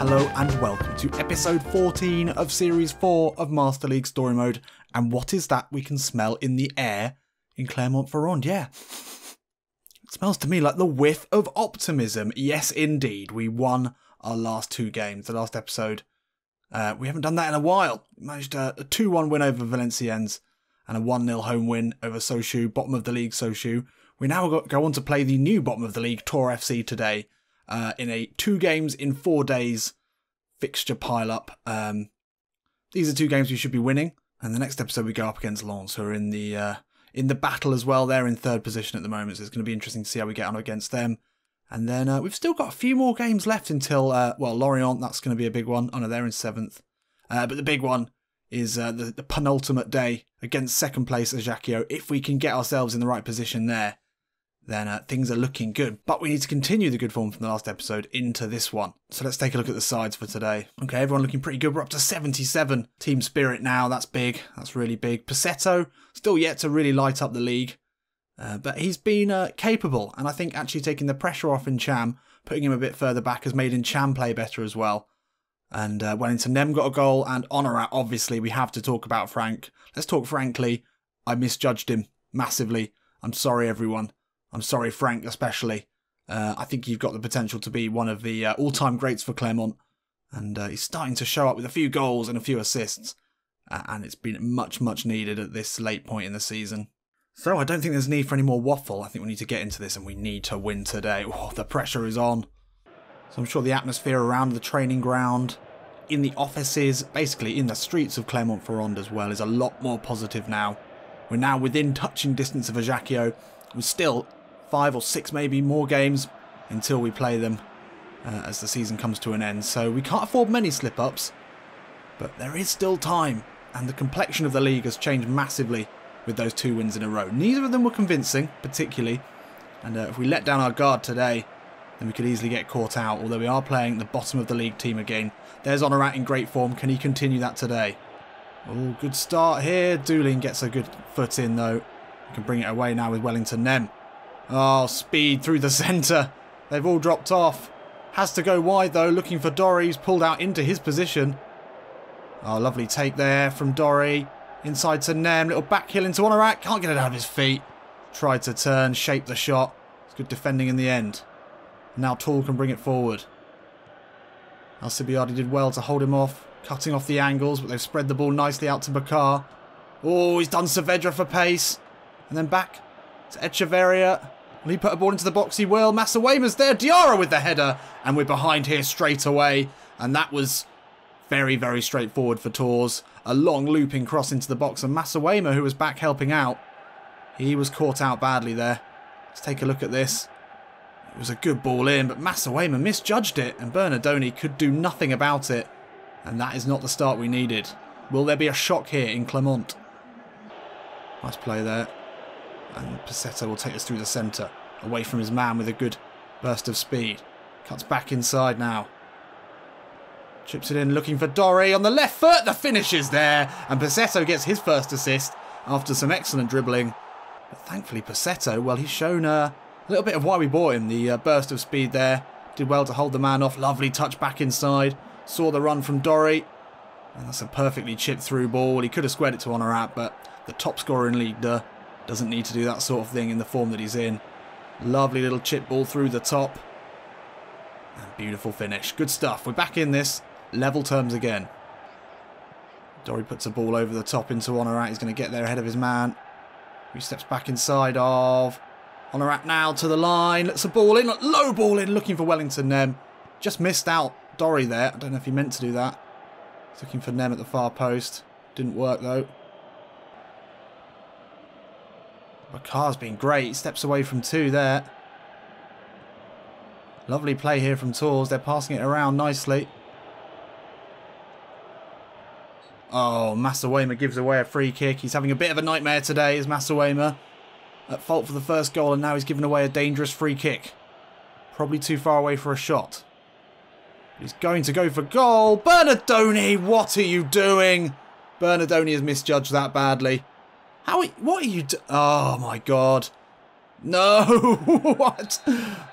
Hello and welcome to episode 14 of series 4 of Master League Story Mode. And what is that we can smell in the air in Clermont-Ferrand? Yeah, it smells to me like the whiff of optimism. Yes, indeed, we won our last two games. The last episode, we haven't done that in a while. We managed a 2-1 win over Valenciennes and a 1-0 home win over Sochaux, bottom of the league Sochaux. We now go on to play the new bottom of the league Tor FC today. In a 2 games in 4 days fixture pile-up. These are 2 games we should be winning, and the next episode we go up against Lens, who are in the battle as well. They're in 3rd position at the moment, so it's going to be interesting to see how we get on against them. And then we've still got a few more games left until, Lorient, that's going to be a big one. Oh no, they're in 7th. But the big one is the penultimate day against 2nd place Ajaccio. If we can get ourselves in the right position there, then things are looking good. But we need to continue the good form from the last episode into this one. So let's take a look at the sides for today. Okay, everyone looking pretty good. We're up to 77 team spirit now. That's big. That's really big. Pasetto, still yet to really light up the league. But he's been capable. And I think actually taking the pressure off in Cham, putting him a bit further back, has made in Cham play better as well. And Wellington Nem got a goal. And Honorat, obviously, we have to talk about Frank. Let's talk frankly. I misjudged him massively. I'm sorry, everyone. I'm sorry, Frank, especially. I think you've got the potential to be one of the all-time greats for Clermont. And he's starting to show up with a few goals and a few assists. And it's been much, much needed at this late point in the season. So I don't think there's need for any more waffle. I think we need to get into this and we need to win today. Oh, the pressure is on. So I'm sure the atmosphere around the training ground, in the offices, basically in the streets of Clermont-Ferrand as well, is a lot more positive now. We're now within touching distance of Ajaccio. We're still 5 or 6 maybe more games until we play them as the season comes to an end. So we can't afford many slip-ups, but there is still time. And the complexion of the league has changed massively with those 2 wins in a row. Neither of them were convincing, particularly. And if we let down our guard today, then we could easily get caught out. Although we are playing the bottom of the league team again. There's Honorat in great form. Can he continue that today? Oh, good start here. Doolin gets a good foot in though. We can bring it away now with Wellington Nem. Oh, speed through the centre. They've all dropped off. Has to go wide though, looking for Dorry. He's pulled out into his position. Oh, lovely take there from Dorry. Inside to Nem. Little back heel into Honorat. Can't get it out of his feet. Tried to turn, shape the shot. It's good defending in the end. Now Tool can bring it forward. Alcibiade did well to hold him off. Cutting off the angles, but they've spread the ball nicely out to Bakar. Oh, he's done Saavedra for pace. And then back to Echeverria. Will he put a ball into the box? He will. Masawema's there. Diarra with the header. And we're behind here straight away. And that was very, very straightforward for Tours. A long looping cross into the box. And Masawema, who was back helping out, he was caught out badly there. Let's take a look at this. It was a good ball in, but Masawema misjudged it. And Bernardoni could do nothing about it. And that is not the start we needed. Will there be a shock here in Clermont? Nice play there. And Pasetto will take us through the centre. Away from his man with a good burst of speed. Cuts back inside now. Chips it in looking for Dorry on the left foot. The finish is there. And Pasetto gets his first assist after some excellent dribbling. But thankfully Pasetto, well, he's shown a little bit of why we bought him. The burst of speed there. Did well to hold the man off. Lovely touch back inside. Saw the run from Dorry. And that's a perfectly chipped through ball. He could have squared it to Honorat, but the top scorer in Ligue 2 doesn't need to do that sort of thing in the form that he's in. Lovely little chip ball through the top. And beautiful finish. Good stuff. We're back in this. Level terms again. Dorry puts a ball over the top into Honorat. He's going to get there ahead of his man. He steps back inside of Honorat now to the line. Lets a ball in. Low ball in. Looking for Wellington Nem. Just missed out Dorry there. I don't know if he meant to do that. He's looking for Nem at the far post. Didn't work though. Bakar's been great. He steps away from 2 there. Lovely play here from Tours. They're passing it around nicely. Oh, Masawema gives away a free kick. He's having a bit of a nightmare today, is Masawema. At fault for the first goal, and now he's given away a dangerous free kick. Probably too far away for a shot. He's going to go for goal. Bernardoni, what are you doing? Bernardoni has misjudged that badly. What are you oh my god. No! What?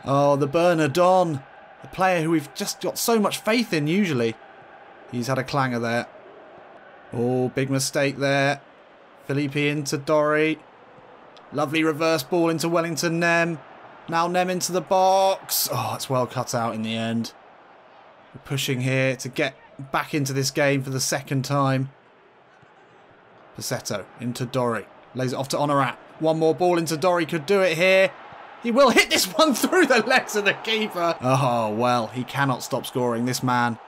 Oh, the Bernardon. A player who we've just got so much faith in usually. He's had a clanger there. Oh, big mistake there. Felipe into Dorry. Lovely reverse ball into Wellington Nem. Now Nem into the box. Oh, it's well cut out in the end. We're pushing here to get back into this game for the second time. Passetto into Dorry. Lays it off to Honorat. One more ball into Dorry. Could do it here. He will hit this one through the legs of the keeper. Oh, well, he cannot stop scoring. This man,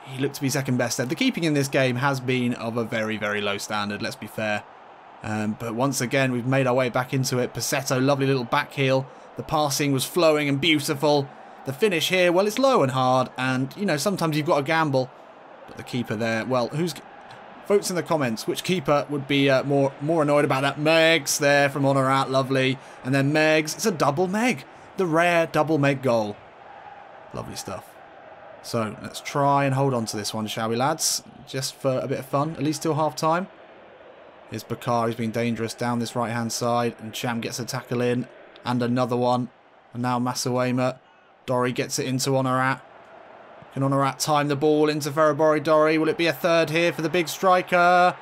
he looked to be second best there. The keeping in this game has been of a very, very low standard, let's be fair. But once again, we've made our way back into it. Passetto, lovely little back heel. The passing was flowing and beautiful. The finish here, well, it's low and hard. And, you know, sometimes you've got to gamble. But the keeper there, well, votes in the comments. Which keeper would be more annoyed about that? Megs there from Honorat, lovely. And then Megs, it's a double Meg. The rare double Meg goal. Lovely stuff. So, let's try and hold on to this one, shall we, lads? Just for a bit of fun, at least till half-time. Here's Bakar, he's been dangerous down this right-hand side. And Cham gets a tackle in. And another one. And now Masawema. Dorry gets it into Honorat. Can Honorat time the ball into Ferrabori Dorry? Will it be a third here for the big striker?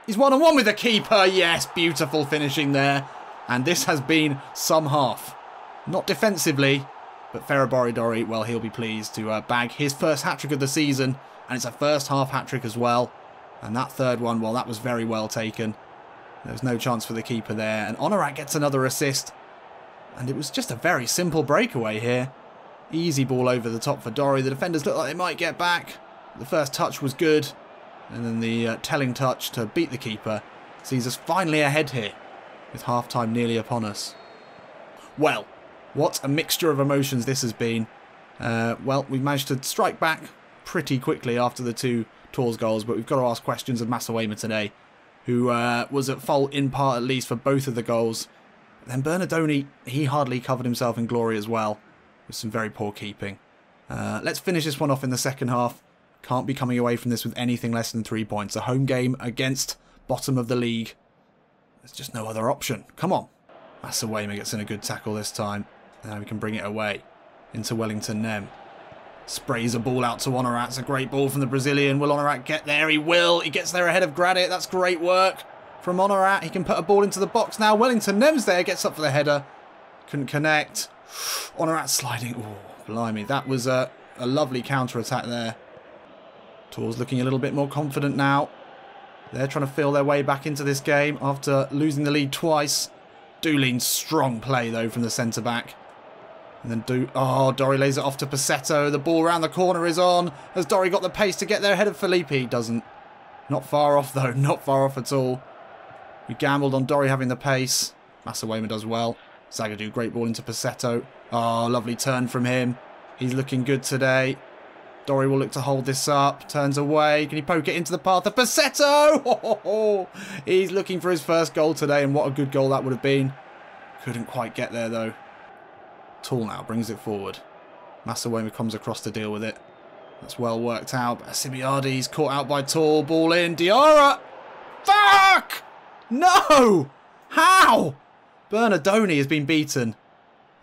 He's one-on-one with the keeper. Yes, beautiful finishing there. And this has been some half. Not defensively, but Ferrabori Dorry, well, he'll be pleased to bag his first hat-trick of the season. And it's a first half hat-trick as well. And that third one, well, that was very well taken. There was no chance for the keeper there. And Honorat gets another assist. And it was just a very simple breakaway here. Easy ball over the top for Dorry. The defenders look like they might get back. The first touch was good. And then the telling touch to beat the keeper sees us finally ahead here, with half-time nearly upon us. Well, what a mixture of emotions this has been. Well, we've managed to strike back pretty quickly after the two Tours goals, but we've got to ask questions of Masawema today, who was at fault in part at least for both of the goals. Then Bernardoni, he hardly covered himself in glory as well, with some very poor keeping. Let's finish this one off in the second half. Can't be coming away from this with anything less than 3 points. A home game against bottom of the league. There's just no other option. Come on. Masawema gets in a good tackle this time. Now we can bring it away into Wellington Nem. Sprays a ball out to Honorat. It's a great ball from the Brazilian. Will Honorat get there? He will. He gets there ahead of Gradit. That's great work from Honorat. He can put a ball into the box now. Wellington Nem's there. Gets up for the header. Couldn't connect. Honorat sliding. Oh, blimey. That was a lovely counter-attack there. Tours looking a little bit more confident now. They're trying to feel their way back into this game after losing the lead twice. Doolin's strong play, though, from the centre-back. And then Dorry lays it off to Passetto. The ball around the corner is on. Has Dorry got the pace to get there ahead of Felipe? He doesn't. Not far off, though. Not far off at all. We gambled on Dorry having the pace. Masawema does well. Zagadou, great ball into Passetto. Oh, lovely turn from him. He's looking good today. Dorry will look to hold this up. Turns away. Can he poke it into the path of Passetto? He's looking for his first goal today, and what a good goal that would have been. Couldn't quite get there, though. Tool now brings it forward. Masawema comes across to deal with it. That's well worked out. Sibiardi's caught out by Tool. Ball in. Diarra! Fuck! No! How? Bernardoni has been beaten.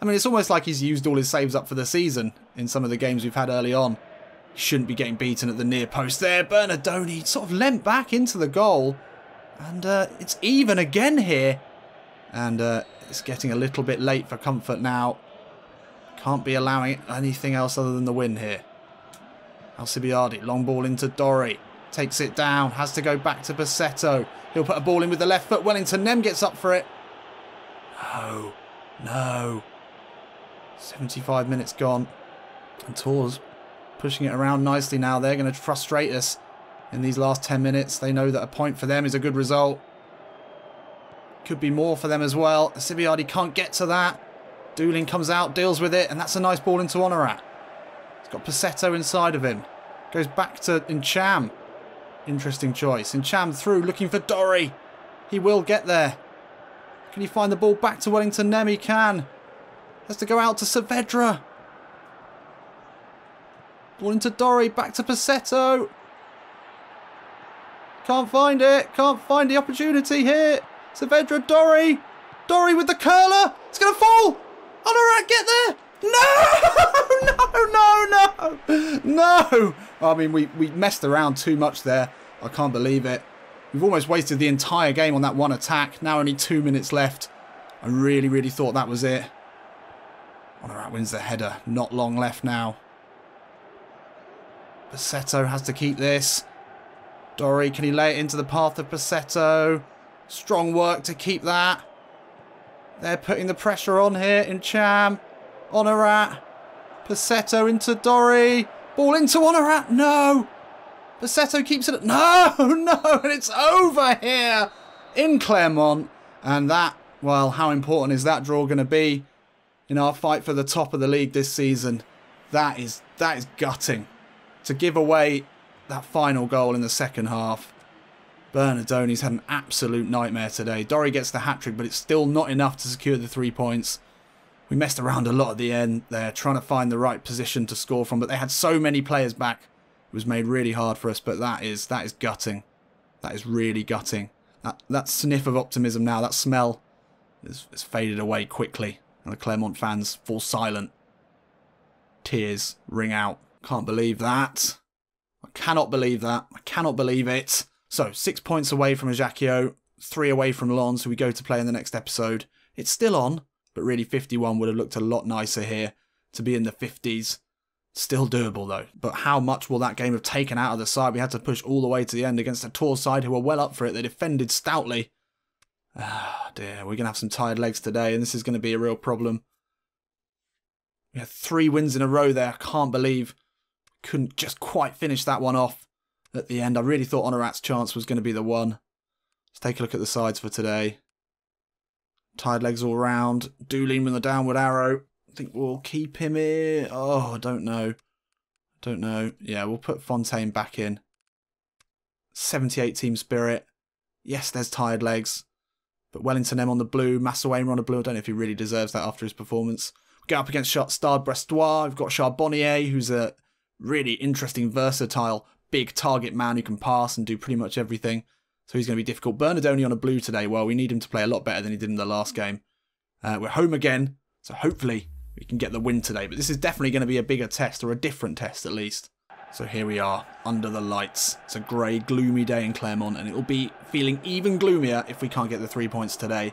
I mean, it's almost like he's used all his saves up for the season in some of the games we've had early on. He shouldn't be getting beaten at the near post there. Bernardoni sort of leant back into the goal. And it's even again here. And it's getting a little bit late for comfort now. Can't be allowing anything else other than the win here. Alcibiade, long ball into Dorry. Takes it down. Has to go back to Passetto. He'll put a ball in with the left foot. Wellington Nem gets up for it. No. No. 75 minutes gone. And Tours pushing it around nicely now. They're going to frustrate us in these last 10 minutes. They know that a point for them is a good result. Could be more for them as well. Sibiardi can't get to that. Doolin comes out, deals with it, and that's a nice ball into Honorat. He's got Passetto inside of him. Goes back to Incham. Interesting choice. Incham through, looking for Dorry. He will get there. Can he find the ball back to Wellington Nem? He can. Has to go out to Saavedra. Ball into Dorry, back to Passetto. Can't find it. Can't find the opportunity here. Saavedra, Dorry. Dorry with the curler. It's going to fall. Honorat, get there. No! No, no! no! I mean, we messed around too much there. I can't believe it. We've almost wasted the entire game on that one attack. Now only 2 minutes left. I really, really thought that was it. Honorat wins the header. Not long left now. Passetto has to keep this. Dorry, can he lay it into the path of Passetto? Strong work to keep that. They're putting the pressure on here in Cham. Honorat. Passetto into Dorry. Ball into Honorat. No. Passetto keeps it. No, no. And it's over here in Clermont. And that, well, how important is that draw going to be in our fight for the top of the league this season? That is gutting. To give away that final goal in the second half. Bernardoni's had an absolute nightmare today. Dorry gets the hat-trick, but it's still not enough to secure the 3 points. We messed around a lot at the end there, trying to find the right position to score from, but they had so many players back. It was made really hard for us, but that is gutting. That is really gutting. That sniff of optimism now, that smell, is faded away quickly. And the Clermont fans fall silent. Tears ring out. Can't believe that. I cannot believe that. I cannot believe it. So, 6 points away from Ajaccio, 3 away from Lens, who we go to play in the next episode. It's still on, but really 51 would have looked a lot nicer here to be in the 50s. Still doable though. But how much will that game have taken out of the side? We had to push all the way to the end against a Tours side who were well up for it. They defended stoutly. Ah, dear. We're going to have some tired legs today, and this is going to be a real problem. We had 3 wins in a row there. I can't believe couldn't just quite finish that one off at the end. I really thought Honorat's chance was going to be the one. Let's take a look at the sides for today. Tired legs all round. Doolin with the downward arrow. I think we'll keep him here. Oh, I don't know. Don't know. Yeah, we'll put Fontaine back in. 78 team spirit. Yes, there's tired legs. But Wellington M on the blue. Massouema on the blue. I don't know if he really deserves that after his performance. We go up against Stade Brestois. We've got Charbonnier, who's a really interesting, versatile, big target man who can pass and do pretty much everything. So he's going to be difficult. Bernardoni on a blue today. Well, we need him to play a lot better than he did in the last game. We're home again. So hopefully we can get the win today. But this is definitely going to be a bigger test, or a different test at least. So here we are, under the lights. It's a grey, gloomy day in Clermont, and it'll be feeling even gloomier if we can't get the 3 points today.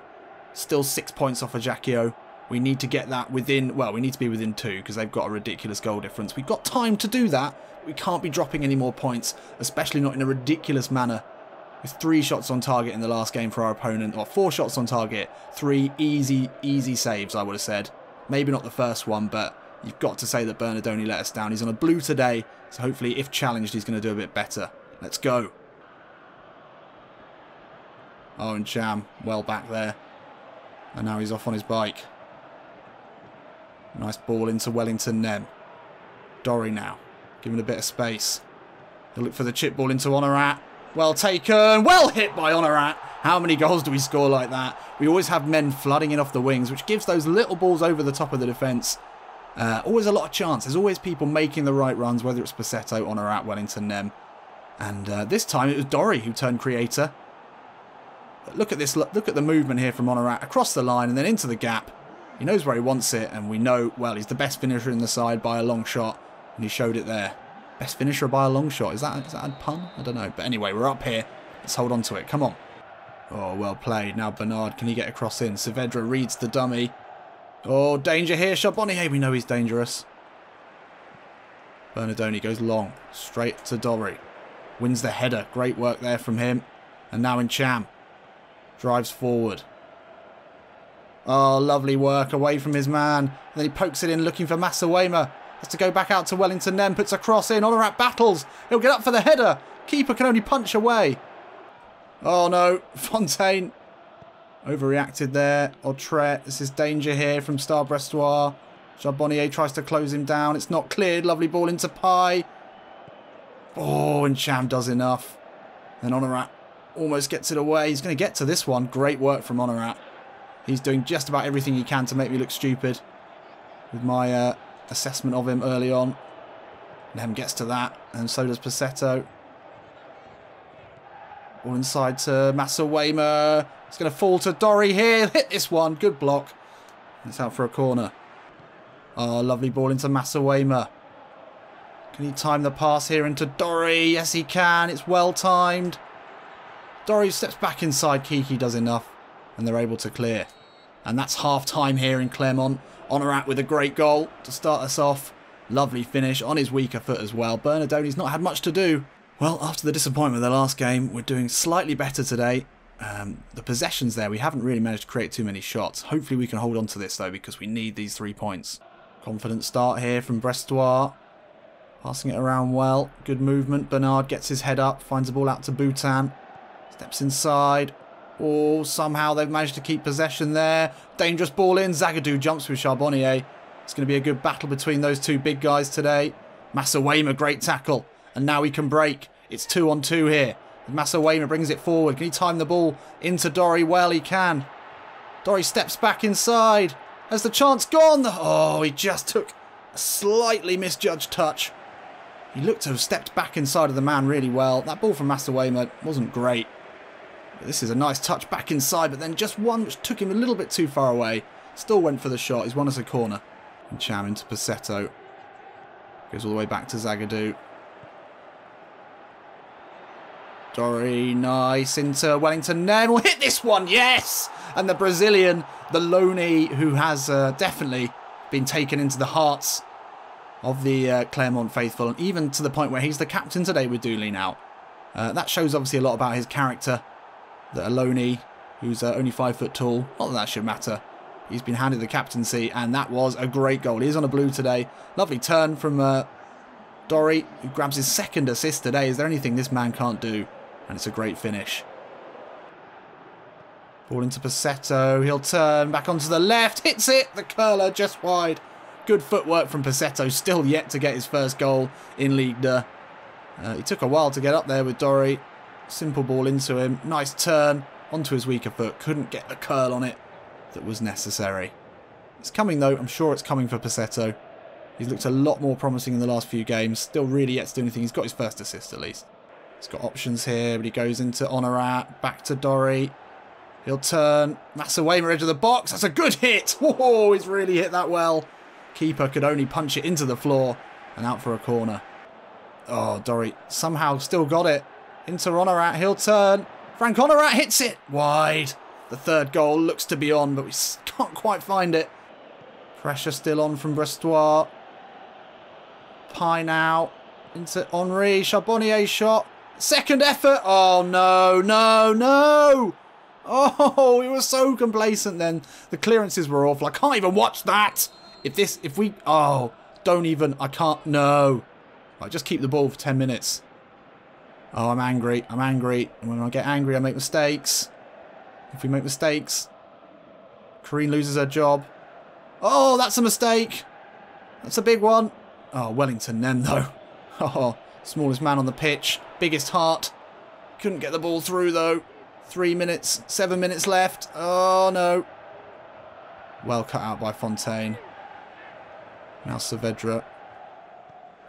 Still 6 points off Ajaccio. We need to get that within, well, we need to be within 2 because they've got a ridiculous goal difference. We've got time to do that. We can't be dropping any more points, especially not in a ridiculous manner. With 3 shots on target in the last game for our opponent, or 4 shots on target, 3 easy saves, I would have said. Maybe not the first one, but you've got to say that Bernardoni let us down. He's on a blue today, so hopefully if challenged he's going to do a bit better. Let's go. Oh, and Cham, well back there. And now he's off on his bike. Nice ball into Wellington Nem. Dorry now, giving a bit of space. He'll look for the chip ball into Honorat. Well taken, well hit by Honorat. How many goals do we score like that? We always have men flooding in off the wings, which gives those little balls over the top of the defence always a lot of chance. There's always people making the right runs, whether it's Passetto, Honorat, Wellington Nem. And this time it was Dorry who turned creator. But look at this, look at the movement here from Honorat across the line and then into the gap. He knows where he wants it, and we know, well, he's the best finisher in the side by a long shot, and he showed it there. Best finisher by a long shot. Is that a pun? I don't know. But anyway, we're up here. Let's hold on to it. Come on. Oh, well played. Now Bernard, can he get across in? Saavedra reads the dummy. Oh, danger here. Charbonnier, we know he's dangerous. Bernardoni goes long. Straight to Dorry. Wins the header. Great work there from him. And now in Cham. Drives forward. Oh, lovely work away from his man. And then he pokes it in looking for Massouema. Has to go back out to Wellington Nem. Puts a cross in. Honorat battles. He'll get up for the header. Keeper can only punch away. Oh no. Fontaine. Overreacted there. Autret. This is danger here from Stade Brestois. Charbonnier tries to close him down. It's not cleared. Lovely ball into Pai. Oh, and Cham does enough. Then Honorat almost gets it away. He's going to get to this one. Great work from Honorat. He's doing just about everything he can to make me look stupid with my assessment of him early on. Nem gets to that, and so does Passetto. Ball inside to Massouema. It's going to fall to Dorry here. Hit this one. Good block. It's out for a corner. Oh, lovely ball into Massouema. Can he time the pass here into Dorry? Yes, he can. It's well timed. Dorry steps back inside. Kiki does enough. And they're able to clear. And that's half-time here in Clermont. Honorat with a great goal to start us off. Lovely finish on his weaker foot as well. Bernardoni's not had much to do. Well, after the disappointment of the last game, we're doing slightly better today. The possessions there, we haven't really managed to create too many shots. Hopefully we can hold on to this though, because we need these 3 points. Confident start here from Brestois. Passing it around well. Good movement. Bernard gets his head up. Finds the ball out to Boutin. Steps inside. Oh, somehow they've managed to keep possession there. Dangerous ball in. Zagadou jumps with Charbonnier. It's going to be a good battle between those two big guys today. Masawema, great tackle. And now he can break. It's 2-on-2 here. Masawema brings it forward. Can he time the ball into Dorry? Well, he can. Dorry steps back inside. Has the chance gone? Oh, he just took a slightly misjudged touch. He looked to have stepped back inside of the man really well. That ball from Masawema wasn't great. But this is a nice touch back inside, but then just one which took him a little bit too far away. Still went for the shot. He's won us a corner. And Cham into Passetto. Goes all the way back to Zagadou. Dorry, nice, into Wellington. Nem will hit this one, yes! And the Brazilian, the Loney, who has definitely been taken into the hearts of the Clermont faithful, and even to the point where he's the captain today with Dooley now. That shows obviously a lot about his character. That Loney, who's only 5 foot tall, not that that should matter. He's been handed the captaincy, and that was a great goal. He is on a blue today. Lovely turn from Dorry, who grabs his second assist today. Is there anything this man can't do? And it's a great finish. Ball into Passetto. He'll turn back onto the left. Hits it. The curler just wide. Good footwork from Passetto. Still yet to get his first goal in Ligue 2. He took a while to get up there with Dorry. Simple ball into him. Nice turn onto his weaker foot. Couldn't get the curl on it that was necessary. It's coming though. I'm sure it's coming for Passetto. He's looked a lot more promising in the last few games. Still really yet to do anything. He's got his first assist at least. He's got options here, but he goes into Honorat. Back to Dorry. He'll turn. Masawema edge of the box. That's a good hit. Whoa, he's really hit that well. Keeper could only punch it into the floor and out for a corner. Oh, Dorry somehow still got it. Into Honorat. He'll turn. Frank Honorat hits it. Wide. The third goal looks to be on, but we can't quite find it. Pressure still on from Brestois. Pie now. Into Henri. Charbonnier's shot. Second effort. Oh, no, no, no. Oh, we were so complacent then. The clearances were awful. I can't even watch that. Oh, don't even. I can't. No. Right, just keep the ball for 10 minutes. Oh, I'm angry. I'm angry. And when I get angry, I make mistakes. If we make mistakes, Karine loses her job. Oh, that's a mistake. That's a big one. Oh, Wellington Nem, though. Oh, smallest man on the pitch. Biggest heart. Couldn't get the ball through, though. 3 minutes. 7 minutes left. Oh, no. Well cut out by Fontaine. Now Saavedra.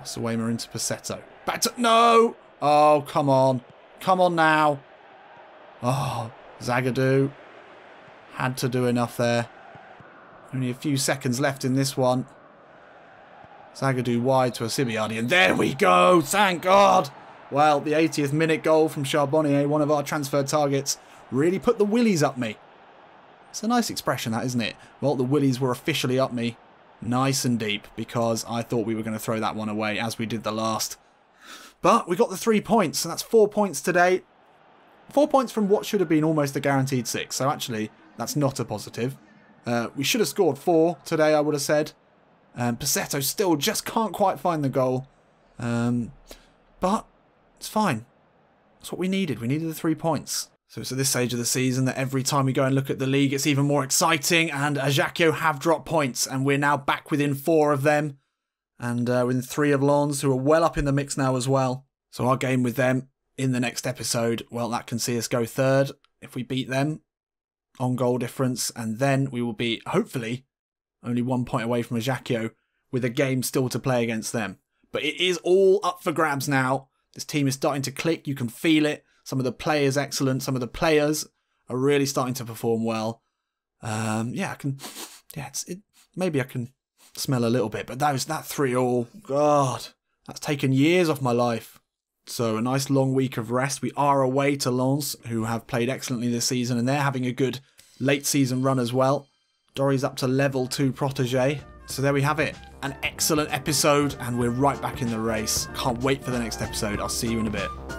Masawema into Passetto. Back to... No! Oh, come on. Come on now. Oh, Zagadou. Had to do enough there. Only a few seconds left in this one. Zagadou wide to Asibiadi, and there we go! Thank God! Well, the 80th minute goal from Charbonnier, one of our transfer targets, really put the willies up me. It's a nice expression, that, isn't it? Well, the willies were officially up me, nice and deep, because I thought we were going to throw that one away, as we did the last. But we got the 3 points, and that's 4 points today. 4 points from what should have been almost a guaranteed 6, so actually, that's not a positive. We should have scored 4 today, I would have said. Passetto still just can't quite find the goal. But it's fine. That's what we needed. We needed the 3 points. So it's at this stage of the season that every time we go and look at the league, it's even more exciting. And Ajaccio have dropped points, and we're now back within 4 of them. And within 3 of Lens, who are well up in the mix now as well. So our game with them in the next episode, well, that can see us go 3rd if we beat them on goal difference. And then we will be, hopefully, only 1 point away from Ajaccio with a game still to play against them. But it is all up for grabs now. This team is starting to click. You can feel it. Some of the players excellent. Some of the players are really starting to perform well. Yeah, I can. Yeah, maybe I can smell a little bit. But that 3-3, God, That's taken years off my life. So a nice long week of rest. We are away to Lens, who have played excellently this season, and they're having a good late season run as well. Dory's up to level 2 protege. So there we have it. An excellent episode, and we're right back in the race. Can't wait for the next episode. I'll see you in a bit.